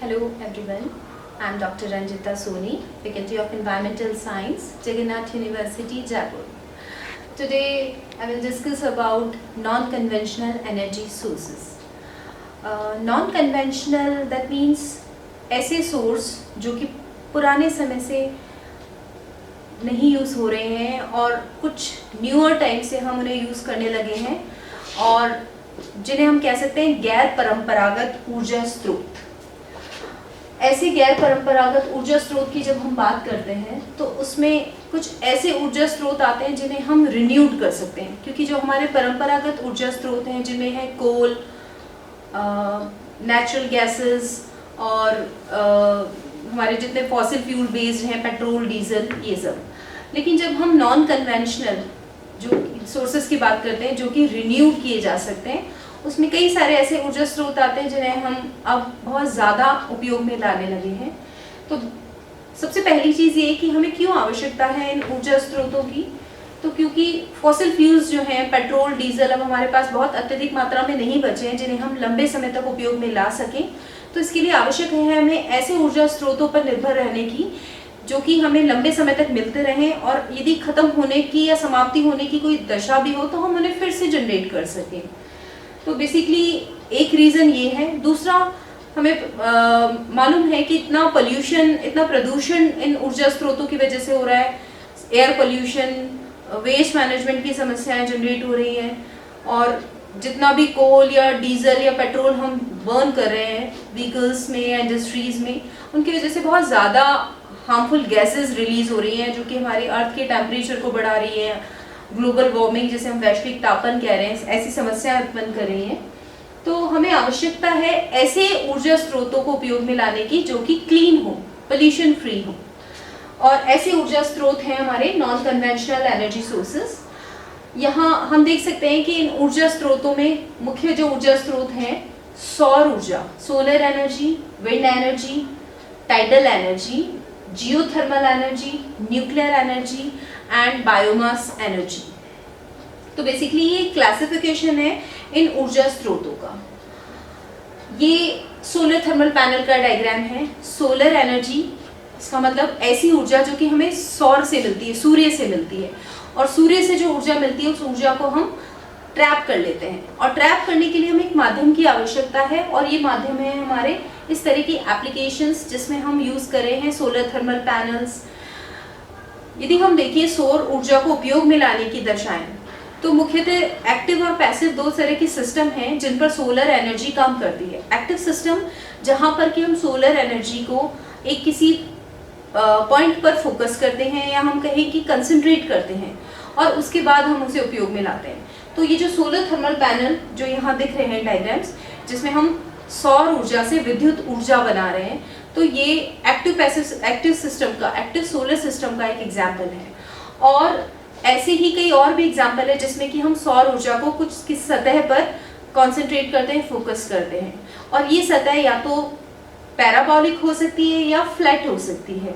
Hello everyone, I am Dr. Ranjita Soni, Faculty of Environmental Science, Jagannath University, Jaipur. Today I will discuss about non-conventional energy sources. Non-conventional that means ऐसे source जो कि पुराने समय से नहीं use हो रहे हैं और कुछ न्यूअर टाइम से हम उन्हें यूज़ करने लगे हैं और जिन्हें हम कह सकते हैं गैर परंपरागत ऊर्जा स्रोत। ऐसे गैर परंपरागत ऊर्जा स्रोत की जब हम बात करते हैं तो उसमें कुछ ऐसे ऊर्जा स्रोत आते हैं जिन्हें हम रिन्यूड कर सकते हैं, क्योंकि जो हमारे परंपरागत ऊर्जा स्रोत हैं जिनमें है कोल, नेचुरल गैसेस और हमारे जितने फॉसिल फ्यूल बेस्ड हैं, पेट्रोल, डीजल, ये सब। लेकिन जब हम नॉन कन्वेंशनल जो सोर्सेज की बात करते हैं जो कि रिन्यूड किए जा सकते हैं, उसमें कई सारे ऐसे ऊर्जा स्रोत आते हैं जिन्हें हम अब बहुत ज़्यादा उपयोग में लाने लगे हैं। तो सबसे पहली चीज़ ये कि हमें क्यों आवश्यकता है इन ऊर्जा स्रोतों की, तो क्योंकि फॉसिल फ्यूल्स जो हैं, पेट्रोल, डीजल, अब हमारे पास बहुत अत्यधिक मात्रा में नहीं बचे हैं जिन्हें हम लंबे समय तक उपयोग में ला सकें। तो इसके लिए आवश्यक है हमें ऐसे ऊर्जा स्रोतों पर निर्भर रहने की जो कि हमें लंबे समय तक मिलते रहें, और यदि खत्म होने की या समाप्ति होने की कोई दशा भी हो तो हम उन्हें फिर से जनरेट कर सकें। तो बेसिकली एक रीज़न ये है। दूसरा, हमें मालूम है कि इतना प्रदूषण इन ऊर्जा स्रोतों की वजह से हो रहा है। एयर पोल्यूशन, वेस्ट मैनेजमेंट की समस्याएं जनरेट हो रही हैं, और जितना भी कोल या डीजल या पेट्रोल हम बर्न कर रहे हैं व्हीकल्स में या इंडस्ट्रीज़ में, उनकी वजह से बहुत ज़्यादा हार्मफुल गैसेस रिलीज़ हो रही हैं जो कि हमारी अर्थ के टेम्परेचर को बढ़ा रही है। ग्लोबल वार्मिंग, जिसे हम वैश्विक तापन कह रहे हैं, ऐसी समस्याएं उत्पन्न कर रही हैं। तो हमें आवश्यकता है ऐसे ऊर्जा स्रोतों को उपयोग में लाने की जो कि क्लीन हो, पोल्यूशन फ्री हो, और ऐसे ऊर्जा स्रोत हैं हमारे नॉन कन्वेंशनल एनर्जी सोर्सेस। यहाँ हम देख सकते हैं कि इन ऊर्जा स्रोतों में मुख्य जो ऊर्जा स्रोत हैं, सौर ऊर्जा, solar energy, wind energy, tidal energy, geothermal energy, nuclear energy and biomass energy. तो बेसिकली ये क्लासिफिकेशन है इन ऊर्जा स्रोतों का। ये सोलर थर्मल पैनल का डायग्राम है। सोलर एनर्जी, इसका मतलब ऐसी ऊर्जा जो कि हमें सौर से मिलती है, सूर्य से मिलती है, और सूर्य से जो ऊर्जा मिलती है उस ऊर्जा को हम ट्रैप कर लेते हैं, और ट्रैप करने के लिए हमें एक माध्यम की आवश्यकता है, और ये माध्यम है हमारे इस तरह की एप्लीकेशंस जिसमें हम यूज़ कर रहे हैं सोलर थर्मल पैनल्स। यदि हम देखिए सौर ऊर्जा को उपयोग में लाने की दशाएं, तो मुख्यतः एक्टिव और पैसिव दो तरह की सिस्टम हैं जिन पर सोलर एनर्जी काम करती है। एक्टिव सिस्टम जहां पर कि हम सोलर एनर्जी को एक किसी पॉइंट पर फोकस करते हैं, या हम कहें कि कंसंट्रेट करते हैं, और उसके बाद हम उसे उपयोग में लाते हैं। तो ये जो सोलर थर्मल पैनल जो यहाँ दिख रहे हैं डायग्राम्स, जिसमें हम सौर ऊर्जा से विद्युत ऊर्जा बना रहे हैं, तो ये एक्टिव सोलर सिस्टम का एक एग्जाम्पल है। और ऐसे ही कई और भी एग्जाम्पल है जिसमें कि हम सौर ऊर्जा को कुछ किस सतह पर कंसंट्रेट करते हैं, फोकस करते हैं, और ये सतह या तो पैराबोलिक हो सकती है या फ्लैट हो सकती है।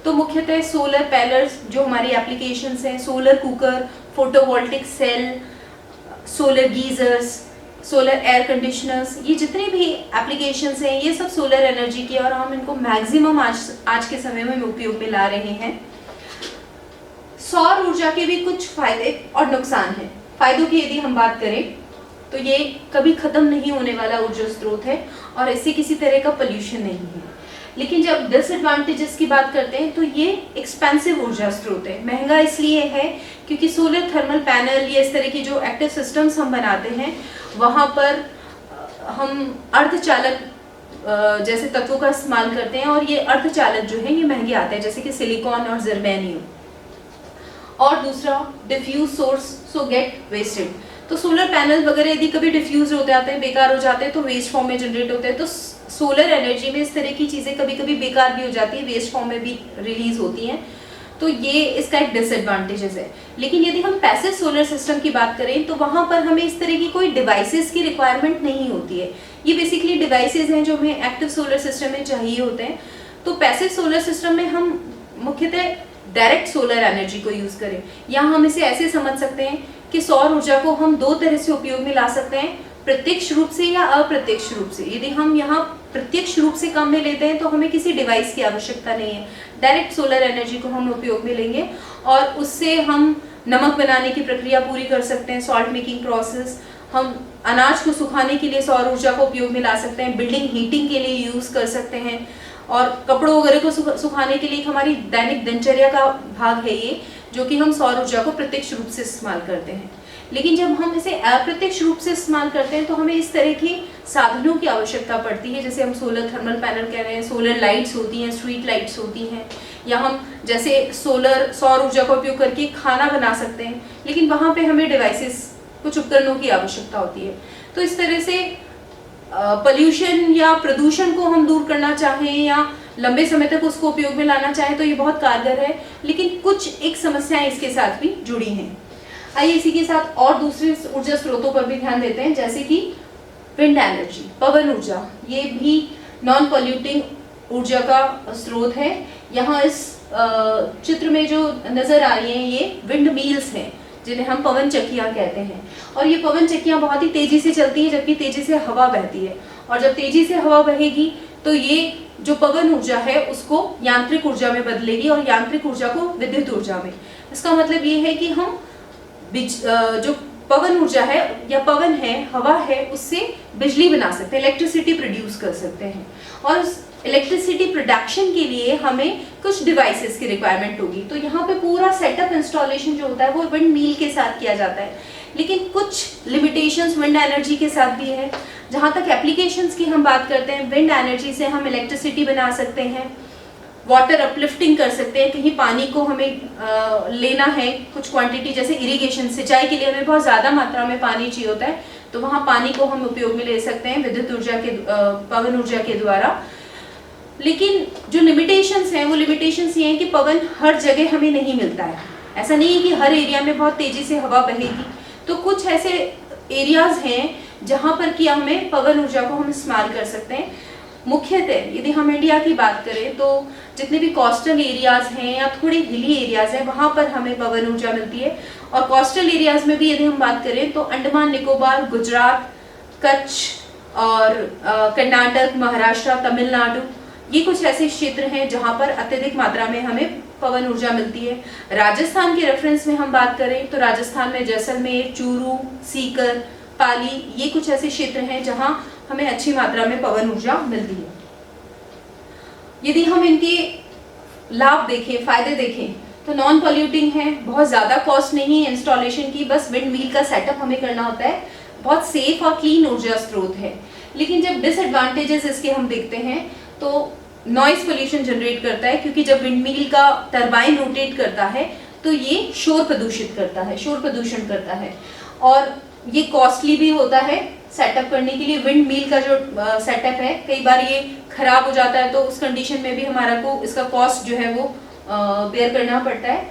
तो मुख्यतः सोलर पैनल्स जो हमारी एप्लीकेशंस हैं, solar cooker, photovoltaic cell, solar geysers, solar air conditioners, ये जितने भी एप्लीकेशंस हैं ये सब सोलर एनर्जी की, और हम इनको मैक्सिमम आज के समय में उपयोग में ला रहे हैं। सौर ऊर्जा के भी कुछ फायदे और नुकसान हैं। फायदों की यदि हम बात करें तो ये कभी खत्म नहीं होने वाला ऊर्जा स्रोत है, और इससे किसी तरह का पोल्यूशन नहीं है। लेकिन जब डिसएडवांटेजेस की बात करते हैं तो ये एक्सपेंसिव ऊर्जा स्रोत है। महंगा इसलिए है क्योंकि सोलर थर्मल पैनल या इस तरह की जो एक्टिव सिस्टम्स हम बनाते हैं वहाँ पर हम अर्धचालक जैसे तत्वों का इस्तेमाल करते हैं, और ये अर्धचालक जो है ये महंगे आते हैं, जैसे कि सिलिकॉन और जर्मेनियम। और दूसरा, diffuse source so get wasted. तो सोलर पैनल वगैरह यदि कभी डिफ्यूज हो जाते हैं, बेकार हो जाते हैं, तो वेस्ट फॉर्म में जनरेट होते हैं। तो सोलर एनर्जी में इस तरह की चीज़ें कभी कभी बेकार भी हो जाती है, वेस्ट फॉर्म में भी रिलीज होती हैं। तो ये इसका एक डिसएडवांटेजेस है। लेकिन यदि हम पैसिव सोलर सिस्टम की बात करें तो वहाँ पर हमें इस तरह की कोई डिवाइसेस की रिक्वायरमेंट नहीं होती है। ये बेसिकली डिवाइसेस हैं जो हमें एक्टिव सोलर सिस्टम में चाहिए होते हैं। तो पैसिव सोलर सिस्टम में हम मुख्यतः डायरेक्ट सोलर एनर्जी को यूज़ करें, या हम इसे ऐसे समझ सकते हैं कि सौर ऊर्जा को हम दो तरह से उपयोग में ला सकते हैं, प्रत्यक्ष रूप से या अप्रत्यक्ष रूप से। यदि हम यहाँ प्रत्यक्ष रूप से काम में लेते हैं तो हमें किसी डिवाइस की आवश्यकता नहीं है, डायरेक्ट सोलर एनर्जी को हम उपयोग में लेंगे और उससे हम नमक बनाने की प्रक्रिया पूरी कर सकते हैं, सॉल्ट मेकिंग प्रोसेस। हम अनाज को सुखाने के लिए सौर ऊर्जा को उपयोग में ला सकते हैं, बिल्डिंग हीटिंग के लिए यूज कर सकते हैं, और कपड़ों वगैरह को सुखाने के लिए हमारी दैनिक दिनचर्या का भाग है ये, जो कि हम सौर ऊर्जा को प्रत्यक्ष रूप से इस्तेमाल करते हैं। लेकिन जब हम इसे अप्रत्यक्ष रूप से इस्तेमाल करते हैं तो हमें इस तरह के साधनों की आवश्यकता पड़ती है, जैसे हम सोलर थर्मल पैनल कह रहे हैं, सोलर लाइट्स होती हैं, स्ट्रीट लाइट्स होती हैं, या हम जैसे सौर ऊर्जा का उपयोग करके खाना बना सकते हैं, लेकिन वहाँ पे हमें डिवाइसेस, कुछ उपकरणों की आवश्यकता होती है। तो इस तरह से पोल्यूशन या प्रदूषण को हम दूर करना चाहें या लंबे समय तक उसको उपयोग में लाना चाहें तो ये बहुत कारगर है, लेकिन कुछ एक समस्याएं इसके साथ भी जुड़ी हैं। आइए इसी के साथ और दूसरे ऊर्जा स्रोतों पर भी ध्यान देते हैं, जैसे कि विंड एनर्जी, पवन ऊर्जा। ये भी नॉन पॉल्यूटिंग ऊर्जा का स्रोत है। यहाँ इस चित्र में जो नजर आ रही हैं ये विंड मिल्स हैं, जिन्हें हम पवन चक्कियाँ कहते हैं। और ये पवन चक्कियाँ बहुत ही तेजी से चलती हैं, जबकि तेजी से हवा बहती है, और जब तेजी से हवा बहेगी तो ये जो पवन ऊर्जा है उसको यांत्रिक ऊर्जा में बदलेगी और यांत्रिक ऊर्जा को विद्युत ऊर्जा में। इसका मतलब ये है कि हम जो पवन ऊर्जा है या पवन है, हवा है, उससे बिजली बना सकते हैं, इलेक्ट्रिसिटी प्रोड्यूस कर सकते हैं। और उस इलेक्ट्रिसिटी प्रोडक्शन के लिए हमें कुछ डिवाइसेस की रिक्वायरमेंट होगी। तो यहाँ पे पूरा सेटअप इंस्टॉलेशन जो होता है वो विंड मिल के साथ किया जाता है, लेकिन कुछ लिमिटेशंस विंड एनर्जी के साथ भी है। जहाँ तक एप्लीकेशंस की हम बात करते हैं, विंड एनर्जी से हम इलेक्ट्रिसिटी बना सकते हैं, वाटर अपलिफ्टिंग कर सकते हैं, कहीं पानी को हमें लेना है कुछ क्वांटिटी, जैसे इरिगेशन, सिंचाई के लिए हमें बहुत ज़्यादा मात्रा में पानी चाहिए होता है, तो वहाँ पानी को हम उपयोग में ले सकते हैं विद्युत ऊर्जा के पवन ऊर्जा के द्वारा। लेकिन जो लिमिटेशंस हैं वो लिमिटेशंस ये हैं कि पवन हर जगह हमें नहीं मिलता है। ऐसा नहीं है कि हर एरिया में बहुत तेजी से हवा बहेगी, तो कुछ ऐसे एरियाज हैं जहाँ पर कि हमें पवन ऊर्जा को हम इस्तेमाल कर सकते हैं। मुख्यतः यदि हम इंडिया की बात करें तो जितने भी कोस्टल एरियाज हैं या थोड़े हिली एरियाज हैं वहाँ पर हमें पवन ऊर्जा मिलती है। और कोस्टल एरियाज में भी यदि हम बात करें तो अंडमान निकोबार, गुजरात, कच्छ और कर्नाटक, महाराष्ट्र, तमिलनाडु, ये कुछ ऐसे क्षेत्र हैं जहाँ पर अत्यधिक मात्रा में हमें पवन ऊर्जा मिलती है। राजस्थान के रेफरेंस में हम बात करें तो राजस्थान में जैसलमेर, चूरू, सीकर, पाली, ये कुछ ऐसे क्षेत्र हैं जहाँ हमें अच्छी मात्रा में पवन ऊर्जा मिलती है। यदि हम इनके लाभ देखें, फायदे देखें, तो नॉन पॉल्यूटिंग है, बहुत ज़्यादा कॉस्ट नहीं है इंस्टॉलेशन की, बस विंड मिल का सेटअप हमें करना होता है, बहुत सेफ और क्लीन ऊर्जा स्रोत है। लेकिन जब डिसएडवांटेजेस इसके हम देखते हैं तो नॉइज पोल्यूशन जनरेट करता है, क्योंकि जब विंड मिल का टरबाइन रोटेट करता है तो ये शोर प्रदूषित करता है, शोर प्रदूषण करता है, और ये कॉस्टली भी होता है सेटअप करने के लिए। विंड मिल का जो सेटअप है कई बार ये खराब हो जाता है, तो उस कंडीशन में भी हमारा को इसका कॉस्ट जो है वो बेयर करना पड़ता है।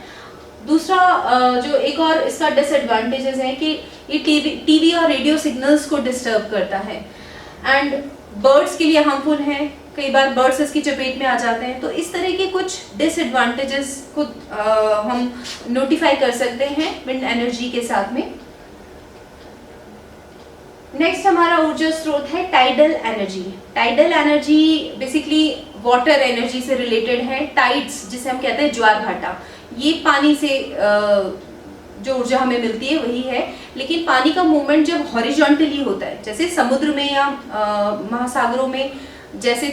दूसरा जो एक और इसका डिसएडवांटेजेस है कि ये टीवी और रेडियो सिग्नल्स को डिस्टर्ब करता है, एंड बर्ड्स के लिए हार्मफुल है, कई बार बर्ड्स इसकी चपेट में आ जाते हैं। तो इस तरह के कुछ डिसएडवांटेजेस को हम नोटिफाई कर सकते हैं विंड एनर्जी के साथ में। नेक्स्ट हमारा ऊर्जा स्रोत है tidal energy. Tidal energy basically water energy से रिलेटेड है। टाइड्स जिसे हम कहते हैं ज्वार भाटा, ये पानी से जो ऊर्जा हमें मिलती है वही है, लेकिन पानी का मूवमेंट जब हॉरिजॉन्टली होता है, जैसे समुद्र में या महासागरों में जैसे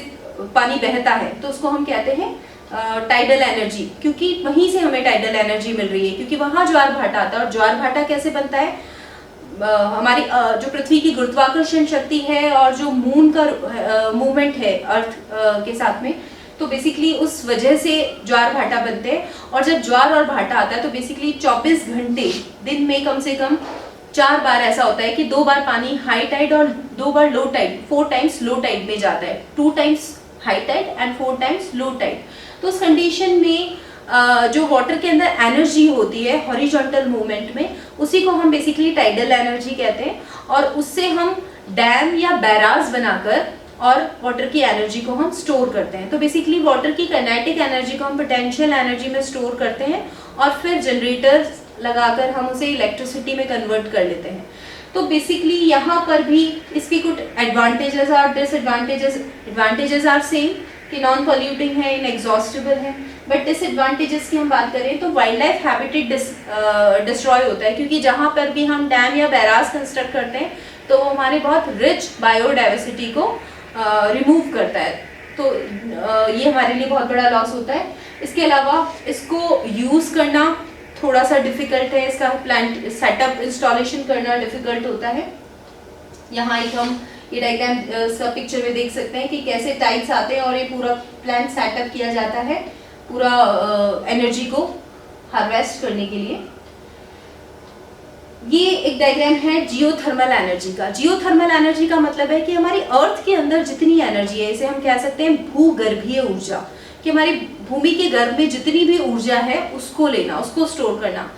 पानी बहता है, तो उसको हम कहते हैं टाइडल एनर्जी, क्योंकि वहीं से हमें टाइडल एनर्जी मिल रही है, क्योंकि वहाँ ज्वार भाटा आता है। और ज्वार भाटा कैसे बनता है, हमारी जो पृथ्वी की गुरुत्वाकर्षण शक्ति है और जो मून का मूवमेंट है अर्थ के साथ में, तो बेसिकली उस वजह से ज्वार भाटा बनते हैं। और जब ज्वार और भाटा आता है तो बेसिकली 24 घंटे दिन में कम से कम 4 बार ऐसा होता है कि 2 बार पानी हाई टाइड और 2 बार low tide, 4 times low tide में जाता है, 2 times high tide and 4 times low tide. तो उस कंडीशन में जो वाटर के अंदर एनर्जी होती है हॉरिजॉन्टल मूवमेंट में, उसी को हम बेसिकली टाइडल एनर्जी कहते हैं, और उससे हम डैम या बैराज बनाकर और वाटर की एनर्जी को हम स्टोर करते हैं। तो बेसिकली वाटर की काइनेटिक एनर्जी को हम पोटेंशियल एनर्जी में स्टोर करते हैं और फिर जनरेटर लगाकर हम उसे इलेक्ट्रिसिटी में कन्वर्ट कर लेते हैं। तो बेसिकली यहाँ पर भी इसके कुछ एडवांटेजेस और एडवांटेजेस आर सेम कि नॉन पॉल्यूटिंग है, इनएग्जॉस्टेबल है, बट डिसएडवांटेजेस की हम बात करें तो वाइल्ड लाइफ हैबिटेट डिस्ट्रॉय होता है, क्योंकि जहाँ पर भी हम डैम या बैराज कंस्ट्रक्ट करते हैं तो वो हमारे बहुत रिच बायोडाइवर्सिटी को रिमूव करता है, तो ये हमारे लिए बहुत बड़ा लॉस होता है। इसके अलावा इसको यूज़ करना थोड़ा सा डिफ़िकल्ट है, इसका प्लांट सेटअप इंस्टॉलेशन करना डिफ़िकल्ट होता है। यहाँ एक हम ये डायग्राम इसका पिक्चर में देख सकते हैं कि कैसे टाइल्स आते हैं और ये पूरा प्लांट सेटअप किया जाता है पूरा एनर्जी को हार्वेस्ट करने के लिए। ये एक डायग्राम है जियोथर्मल एनर्जी का। जियोथर्मल एनर्जी का मतलब है कि हमारी अर्थ के अंदर जितनी एनर्जी है, इसे हम कह सकते हैं भूगर्भीय ऊर्जा, कि हमारी भूमि के गर्भ में जितनी भी ऊर्जा है उसको लेना, उसको स्टोर करना।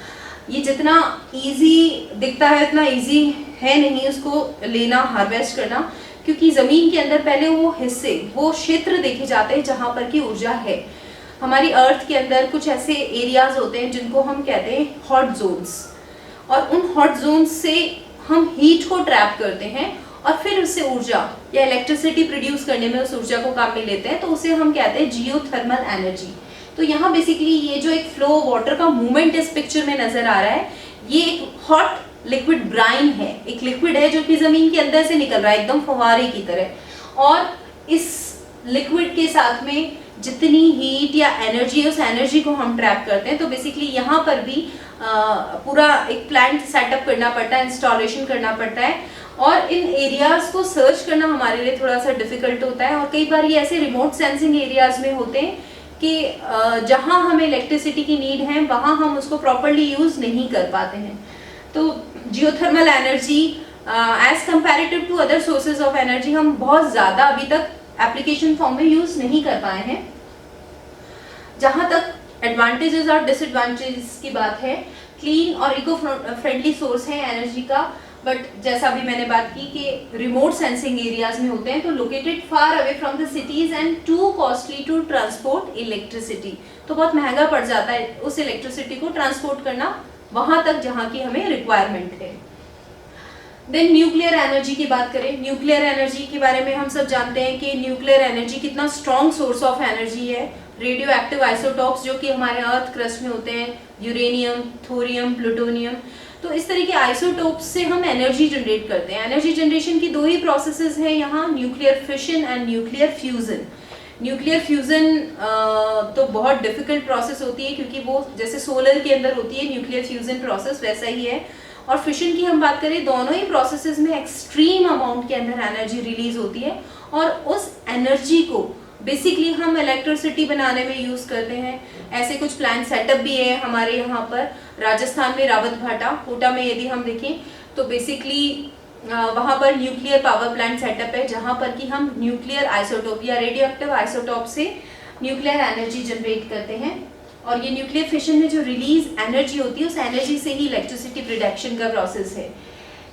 ये जितना इजी दिखता है उतना इजी है नहीं उसको लेना, हार्वेस्ट करना, क्योंकि ज़मीन के अंदर पहले वो हिस्से, वो क्षेत्र देखे जाते हैं जहाँ पर की ऊर्जा है। हमारी अर्थ के अंदर कुछ ऐसे एरियाज होते हैं जिनको हम कहते हैं हॉट जोन्स, और उन हॉट जोन्स से हम हीट को ट्रैप करते हैं और फिर उससे ऊर्जा या इलेक्ट्रिसिटी प्रोड्यूस करने में उस ऊर्जा को काम में लेते हैं, तो उसे हम कहते हैं जियोथर्मल एनर्जी। तो यहाँ बेसिकली ये जो एक फ्लो वाटर का मूवमेंट इस पिक्चर में नजर आ रहा है, ये एक हॉट लिक्विड ब्राइन है, एक लिक्विड है जो कि जमीन के अंदर से निकल रहा है एकदम फव्वारे की तरह, और इस लिक्विड के साथ में जितनी हीट या एनर्जी है उस एनर्जी को हम ट्रैप करते हैं। तो बेसिकली यहाँ पर भी पूरा एक प्लांट सेटअप करना पड़ता है, इंस्टॉलेशन करना पड़ता है, और इन एरियाज को सर्च करना हमारे लिए थोड़ा सा डिफिकल्ट होता है। और कई बार ये ऐसे रिमोट सेंसिंग एरियाज में होते हैं कि जहाँ हमें इलेक्ट्रिसिटी की नीड है वहाँ हम उसको प्रॉपरली यूज नहीं कर पाते हैं। तो geothermal energy as comparative to other sources of energy हम बहुत ज़्यादा अभी तक एप्लीकेशन फॉर्म में यूज नहीं कर पाए हैं। जहाँ तक एडवांटेजेस और डिसएडवांटेजेस की बात है, क्लीन और इको फ्रेंडली सोर्स है एनर्जी का, बट जैसा भी मैंने बात की कि रिमोट सेंसिंग एरियाज में होते हैं, तो located far away from the cities and too costly to transport electricity, तो बहुत महंगा पड़ जाता है उस इलेक्ट्रिसिटी को ट्रांसपोर्ट करना वहां तक जहां की हमें रिक्वायरमेंट है। देन न्यूक्लियर एनर्जी की बात करें, न्यूक्लियर एनर्जी के बारे में हम सब जानते हैं कि न्यूक्लियर एनर्जी कितना स्ट्रॉन्ग सोर्स ऑफ एनर्जी है। रेडियो एक्टिव आइसोटॉप्स जो कि हमारे अर्थ क्रस्ट में होते हैं, यूरेनियम, थोरियम, प्लूटोनियम, तो इस तरह के आइसोटोप्स से हम एनर्जी जनरेट करते हैं। एनर्जी जनरेशन की दो ही प्रोसेसेस हैं यहाँ, nuclear fission and nuclear fusion. Nuclear fusion तो बहुत डिफिकल्ट प्रोसेस होती है, क्योंकि वो जैसे सोलर के अंदर होती है न्यूक्लियर फ्यूजन प्रोसेस, वैसा ही है। और फिशन की हम बात करें, दोनों ही प्रोसेसेस में एक्सट्रीम अमाउंट के अंदर एनर्जी रिलीज होती है, और उस एनर्जी को बेसिकली हम इलेक्ट्रिसिटी बनाने में यूज करते हैं। ऐसे कुछ प्लांट सेटअप भी है हमारे यहाँ पर, राजस्थान में रावत भाटा, कोटा में यदि हम देखें तो बेसिकली वहाँ पर न्यूक्लियर पावर प्लांट सेटअप है, जहाँ पर कि हम न्यूक्लियर आइसोटोप या रेडियो एक्टिव आइसोटोप से न्यूक्लियर एनर्जी जनरेट करते हैं। और ये न्यूक्लियर फिशन में जो रिलीज एनर्जी होती है उस एनर्जी से ही इलेक्ट्रिसिटी प्रोडक्शन का प्रोसेस है।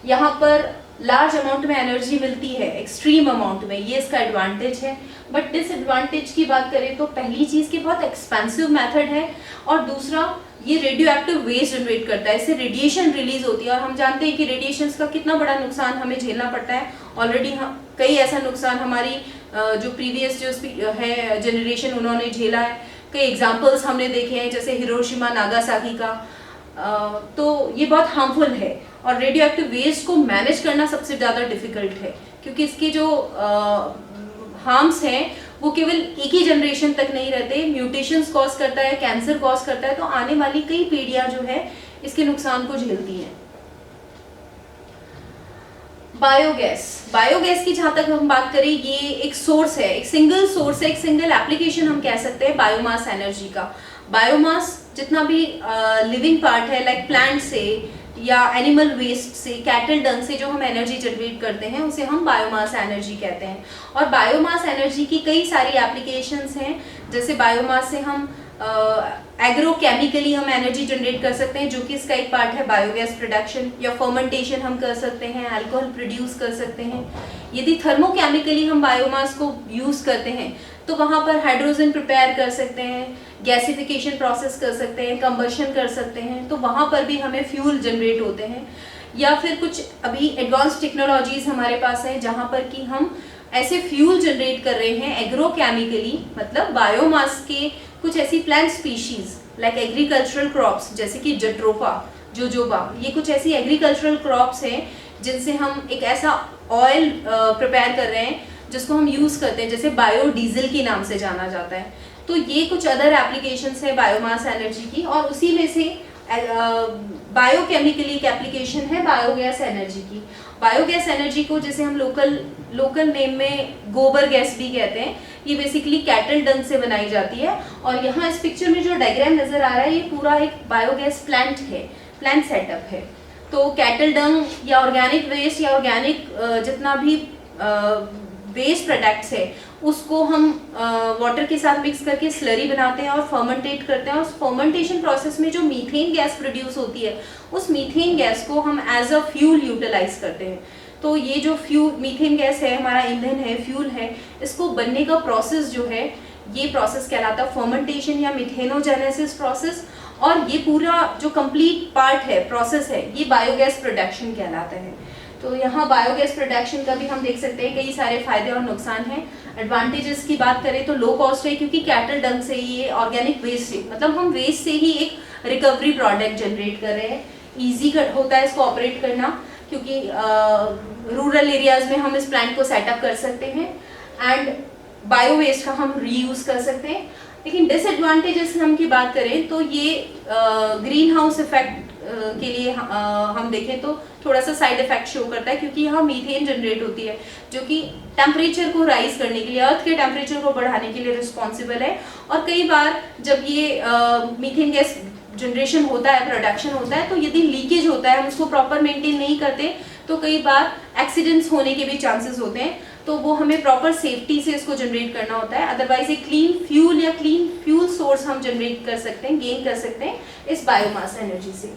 यहाँ पर लार्ज अमाउंट में एनर्जी मिलती है, एक्सट्रीम अमाउंट में, ये इसका एडवांटेज है। बट डिसएडवांटेज की बात करें तो पहली चीज़ कि बहुत एक्सपेंसिव मेथड है, और दूसरा ये रेडियो एक्टिव वेस्ट जनरेट करता है, इससे रेडिएशन रिलीज होती है, और हम जानते हैं कि रेडिएशंस का कितना बड़ा नुकसान हमें झेलना पड़ता है। ऑलरेडी कई ऐसा नुकसान हमारी जो प्रीवियस जो है जनरेशन उन्होंने झेला है, कई एग्जाम्पल्स हमने देखे हैं जैसे हिरोशिमा नागासाकी का। तो ये बहुत हार्मफुल है, और रेडियो एक्टिव वेस्ट को मैनेज करना सबसे ज़्यादा डिफिकल्ट है, क्योंकि इसके जो हार्म्स हैं वो केवल एक ही जनरेशन तक नहीं रहते, म्यूटेशंस कॉज करता है, कैंसर कॉज करता है, तो आने वाली कई पीढ़ियां जो है इसके नुकसान को झेलती हैं। बायोगैस की जहां तक हम बात करें, ये एक सोर्स है, एक सिंगल सोर्स है, एक सिंगल एप्लीकेशन हम कह सकते हैं बायोमास एनर्जी का। बायोमास जितना भी लिविंग पार्ट है, लाइक प्लांट से या एनिमल वेस्ट से, कैटल डंग से जो हम एनर्जी जनरेट करते हैं उसे हम बायोमास एनर्जी कहते हैं। और बायोमास एनर्जी की कई सारी एप्लीकेशंस हैं, जैसे बायोमास से हम एग्रोकेमिकली हम एनर्जी जनरेट कर सकते हैं, जो कि इसका एक पार्ट है बायोगैस प्रोडक्शन, या फर्मेंटेशन हम कर सकते हैं, अल्कोहल प्रोड्यूस कर सकते हैं। यदि थर्मोकेमिकली हम बायोमास को यूज़ करते हैं तो वहाँ पर हाइड्रोजन प्रिपेयर कर सकते हैं, गैसिफिकेशन प्रोसेस कर सकते हैं, कंबशन कर सकते हैं, तो वहाँ पर भी हमें फ्यूल जनरेट होते हैं। या फिर कुछ अभी एडवांस टेक्नोलॉजीज हमारे पास है जहाँ पर कि हम ऐसे फ्यूल जनरेट कर रहे हैं एग्रोकेमिकली, मतलब बायोमास के कुछ ऐसी plant species like agricultural crops जैसे कि जट्रोफा, जोजोबा, ये कुछ ऐसी एग्रीकल्चरल क्रॉप्स हैं जिनसे हम एक ऐसा ऑयल प्रिपेयर कर रहे हैं जिसको हम यूज़ करते हैं, जैसे बायोडीजल के नाम से जाना जाता है। तो ये कुछ अदर एप्लीकेशंस है बायोमास एनर्जी की, और उसी में से बायोकेमिकली एक एप्लीकेशन है बायोगैस एनर्जी की। बायोगैस एनर्जी को जैसे हम लोकल नेम में गोबर गैस भी कहते हैं, ये बेसिकली कैटल डंग से बनाई जाती है। और यहाँ इस पिक्चर में जो डायग्राम नजर आ रहा है ये पूरा एक बायोगैस प्लांट है, प्लांट सेटअप है। तो कैटल डंग या ऑर्गेनिक वेस्ट या ऑर्गेनिक जितना भी वेस्ट प्रोडक्ट्स है उसको हम वाटर के साथ मिक्स करके स्लरी बनाते हैं और फर्मेंटेट करते हैं, और उस फर्मेंटेशन प्रोसेस में जो मीथेन गैस प्रोड्यूस होती है उस मीथेन गैस को हम एज अ फ्यूल यूटिलाइज करते हैं। तो ये जो फ्यूल मीथेन गैस है, हमारा ईंधन है, फ्यूल है, इसको बनने का प्रोसेस जो है ये प्रोसेस कहलाता है फर्मेंटेशन या मिथेनोजेनेसिस प्रोसेस। और ये पूरा जो कंप्लीट पार्ट है, प्रोसेस है, ये बायोगैस प्रोडक्शन कहलाता है। तो यहाँ बायोगैस प्रोडक्शन का भी हम देख सकते हैं कई सारे फायदे और नुकसान हैं। एडवांटेजेस की बात करें तो लो कॉस्ट है, क्योंकि कैटल डंग से ये ऑर्गेनिक वेस्ट से, मतलब हम वेस्ट से ही एक रिकवरी प्रोडक्ट जनरेट कर रहे हैं। ईजी होता है इसको ऑपरेट करना, क्योंकि रूरल एरियाज में हम इस प्लांट को सेटअप कर सकते हैं एंड बायो वेस्ट का हम रीयूज कर सकते हैं। लेकिन डिसएडवांटेजेस हम की बात करें तो ये ग्रीन हाउस इफेक्ट के लिए हम देखें तो थोड़ा सा साइड इफेक्ट शो करता है, क्योंकि यहाँ मीथेन जनरेट होती है जो कि टेम्परेचर को राइज करने के लिए, अर्थ के टेम्परेचर को बढ़ाने के लिए रिस्पॉन्सिबल है। और कई बार जब ये मीथेन गैस जनरेशन होता है, प्रोडक्शन होता है, तो यदि लीकेज होता है, हम उसको प्रॉपर मेंटेन नहीं करते तो कई बार एक्सीडेंट्स होने के भी चांसेस होते हैं। तो वो हमें प्रॉपर सेफ्टी से इसको जनरेट करना होता है, अदरवाइज एक क्लीन फ्यूल या क्लीन फ्यूल सोर्स हम जनरेट कर सकते हैं, गेन कर सकते हैं इस बायोमास एनर्जी से।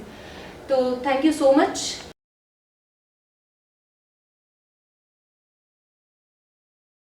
तो थैंक यू सो मच।